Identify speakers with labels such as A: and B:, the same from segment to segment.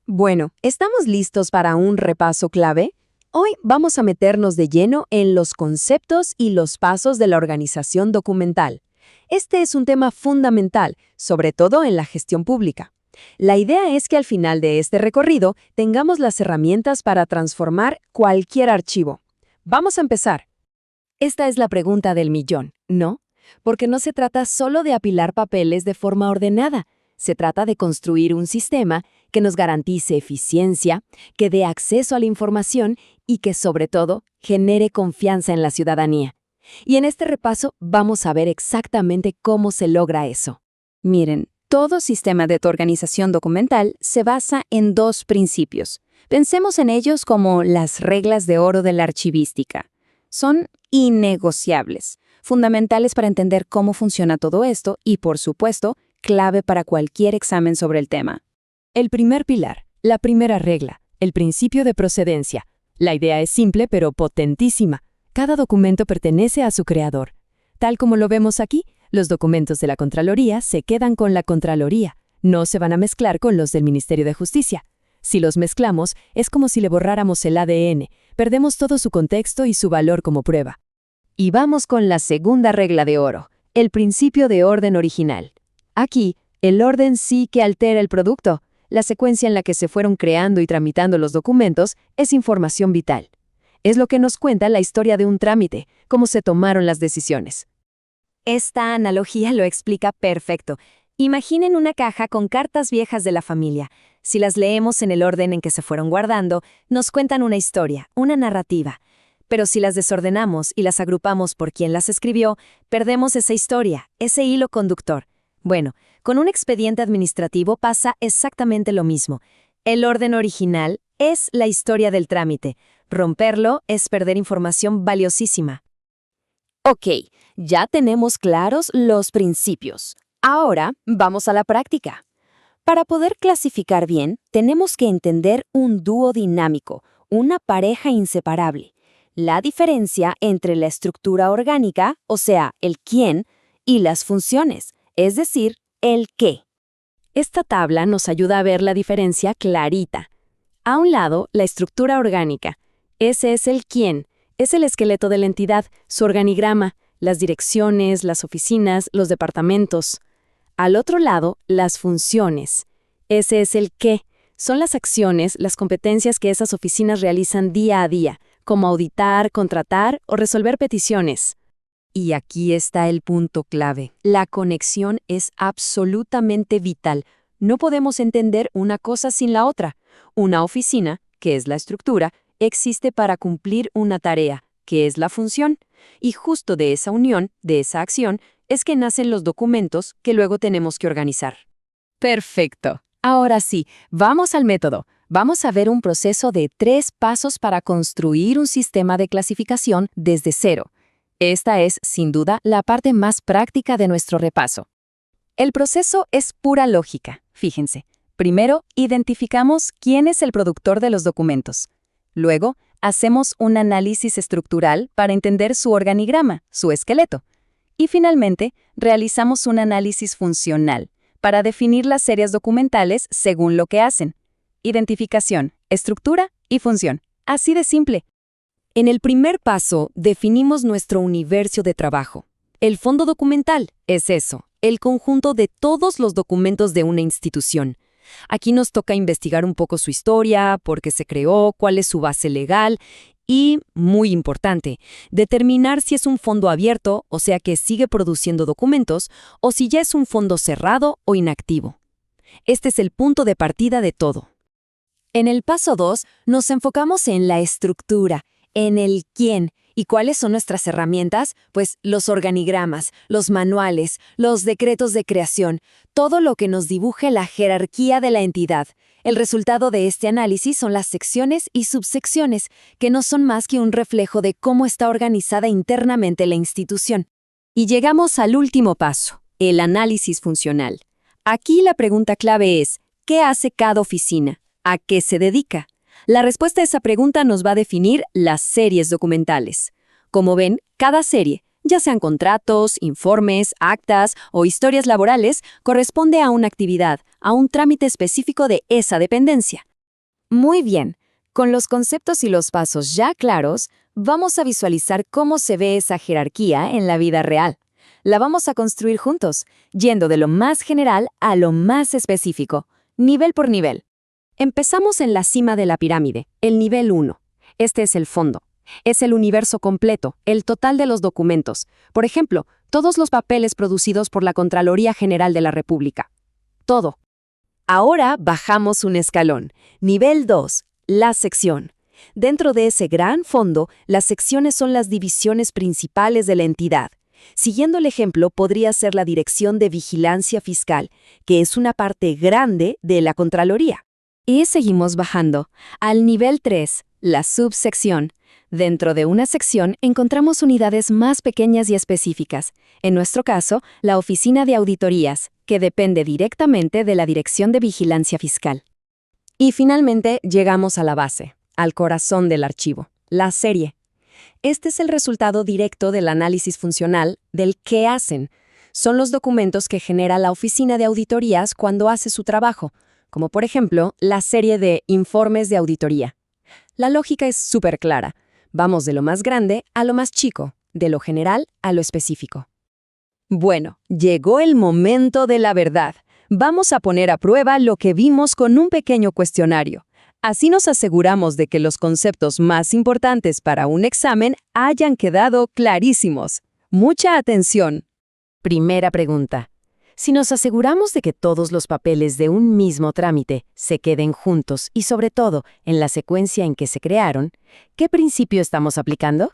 A: Bueno, ¿estamos listos para un repaso clave? Hoy vamos a meternos de lleno en los conceptos y los pasos de la organización documental. Este es un tema fundamental, sobre todo en la gestión pública. La idea es que al final de este recorrido tengamos las herramientas para transformar cualquier archivo. Vamos a empezar. Esta es la pregunta del millón, ¿no? Porque no se trata solo de apilar papeles de forma ordenada. Se trata de construir un sistema que nos garantice eficiencia, que dé acceso a la información y que, sobre todo, genere confianza en la ciudadanía. Y en este repaso vamos a ver exactamente cómo se logra eso. Miren, todo sistema de organización documental se basa en dos principios. Pensemos en ellos como las reglas de oro de la archivística. Son innegociables, fundamentales para entender cómo funciona todo esto y, por supuesto, clave para cualquier examen sobre el tema. El primer pilar, la primera regla, el principio de procedencia. La idea es simple pero potentísima. Cada documento pertenece a su creador. Tal como lo vemos aquí, los documentos de la Contraloría se quedan con la Contraloría. No se van a mezclar con los del Ministerio de Justicia. Si los mezclamos, es como si le borráramos el ADN. Perdemos todo su contexto y su valor como prueba. Y vamos con la segunda regla de oro, el principio de orden original. Aquí, el orden sí que altera el producto. La secuencia en la que se fueron creando y tramitando los documentos es información vital. Es lo que nos cuenta la historia de un trámite, cómo se tomaron las decisiones. Esta analogía lo explica perfecto. Imaginen una caja con cartas viejas de la familia. Si las leemos en el orden en que se fueron guardando, nos cuentan una historia, una narrativa. Pero si las desordenamos y las agrupamos por quien las escribió, perdemos esa historia, ese hilo conductor. Bueno, con un expediente administrativo pasa exactamente lo mismo. El orden original es la historia del trámite. Romperlo es perder información valiosísima. Ok, ya tenemos claros los principios. Ahora vamos a la práctica. Para poder clasificar bien, tenemos que entender un dúo dinámico, una pareja inseparable. La diferencia entre la estructura orgánica, o sea, el quién, y las funciones, es decir, el qué. Esta tabla nos ayuda a ver la diferencia clarita. A un lado, la estructura orgánica. Ese es el quién, es el esqueleto de la entidad, su organigrama, las direcciones, las oficinas, los departamentos. Al otro lado, las funciones. Ese es el qué, son las acciones, las competencias que esas oficinas realizan día a día, como auditar, contratar o resolver peticiones. Y aquí está el punto clave. La conexión es absolutamente vital. No podemos entender una cosa sin la otra. Una oficina, que es la estructura, existe para cumplir una tarea, que es la función. Y justo de esa unión, de esa acción, es que nacen los documentos que luego tenemos que organizar. Perfecto. Ahora sí, vamos al método. Vamos a ver un proceso de 3 pasos para construir un sistema de clasificación desde cero. Esta es, sin duda, la parte más práctica de nuestro repaso. El proceso es pura lógica. Fíjense. Primero, identificamos quién es el productor de los documentos. Luego, hacemos un análisis estructural para entender su organigrama, su esqueleto. Y finalmente, realizamos un análisis funcional para definir las series documentales según lo que hacen. Identificación, estructura y función. Así de simple. En el primer paso, definimos nuestro universo de trabajo. El fondo documental es eso, el conjunto de todos los documentos de una institución. Aquí nos toca investigar un poco su historia, por qué se creó, cuál es su base legal y, muy importante, determinar si es un fondo abierto, o sea que sigue produciendo documentos, o si ya es un fondo cerrado o inactivo. Este es el punto de partida de todo. En el paso 2, nos enfocamos en la estructura, en el quién. ¿Y cuáles son nuestras herramientas? Pues los organigramas, los manuales, los decretos de creación, todo lo que nos dibuje la jerarquía de la entidad. El resultado de este análisis son las secciones y subsecciones, que no son más que un reflejo de cómo está organizada internamente la institución. Y llegamos al último paso, el análisis funcional. Aquí la pregunta clave es, ¿qué hace cada oficina? ¿A qué se dedica? La respuesta a esa pregunta nos va a definir las series documentales. Como ven, cada serie, ya sean contratos, informes, actas o historias laborales, corresponde a una actividad, a un trámite específico de esa dependencia.
B: Muy bien. Con los conceptos y los pasos ya claros, vamos a visualizar cómo se ve esa jerarquía en la vida real. La vamos a construir juntos, yendo de lo más general a lo más específico, nivel por nivel.
A: Empezamos en la cima de la pirámide, el nivel 1. Este es el fondo. Es el universo completo, el total de los documentos. Por ejemplo, todos los papeles producidos por la Contraloría General de la República. Todo. Ahora bajamos un escalón. Nivel 2. La sección. Dentro de ese gran fondo, las secciones son las divisiones principales de la entidad. Siguiendo el ejemplo, podría ser la Dirección de Vigilancia Fiscal, que es una parte grande de la Contraloría. Y seguimos bajando. Al nivel 3, la subsección. Dentro de una sección encontramos unidades más pequeñas y específicas. En nuestro caso, la Oficina de Auditorías, que depende directamente de la Dirección de Vigilancia Fiscal. Y finalmente llegamos a la base, al corazón del archivo, la serie. Este es el resultado directo del análisis funcional del qué hacen. Son los documentos que genera la Oficina de Auditorías cuando hace su trabajo, como por ejemplo la serie de informes de auditoría. La lógica es súper clara. Vamos de lo más grande a lo más chico, de lo general a lo específico. Bueno, llegó el momento de la verdad. Vamos a poner a prueba lo que vimos con un pequeño cuestionario. Así nos aseguramos de que los conceptos más importantes para un examen hayan quedado clarísimos. Mucha atención. Primera pregunta. Si nos aseguramos de que todos los papeles de un mismo trámite se queden juntos y sobre todo en la secuencia en que se crearon, ¿qué principio estamos aplicando?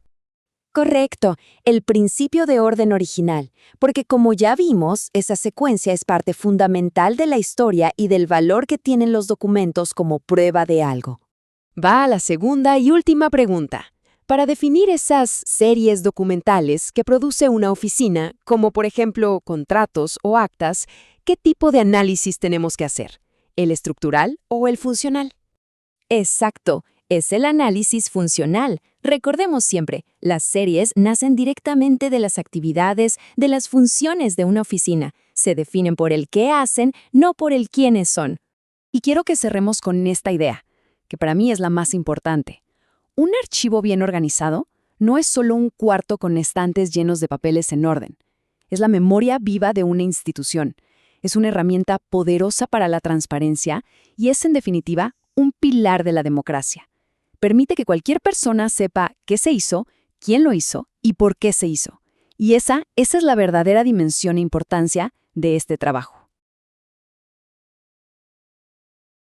A: Correcto, el principio de orden original, porque como ya vimos, esa secuencia es parte fundamental de la historia y del valor que tienen los documentos como prueba de algo. Va a la segunda y última pregunta. Para definir esas series documentales que produce una oficina, como por ejemplo contratos o actas, ¿qué tipo de análisis tenemos que hacer? ¿El estructural o el funcional? Exacto, es el análisis funcional. Recordemos siempre, las series nacen directamente de las actividades, de las funciones de una oficina. Se definen por el qué hacen, no por el quiénes son. Y quiero que cerremos con esta idea, que para mí es la más importante. Un archivo bien organizado no es solo un cuarto con estantes llenos de papeles en orden. Es la memoria viva de una institución. Es una herramienta poderosa para la transparencia y es, en definitiva, un pilar de la democracia. Permite que cualquier persona sepa qué se hizo, quién lo hizo y por qué se hizo. Y esa es la verdadera dimensión e importancia de este trabajo.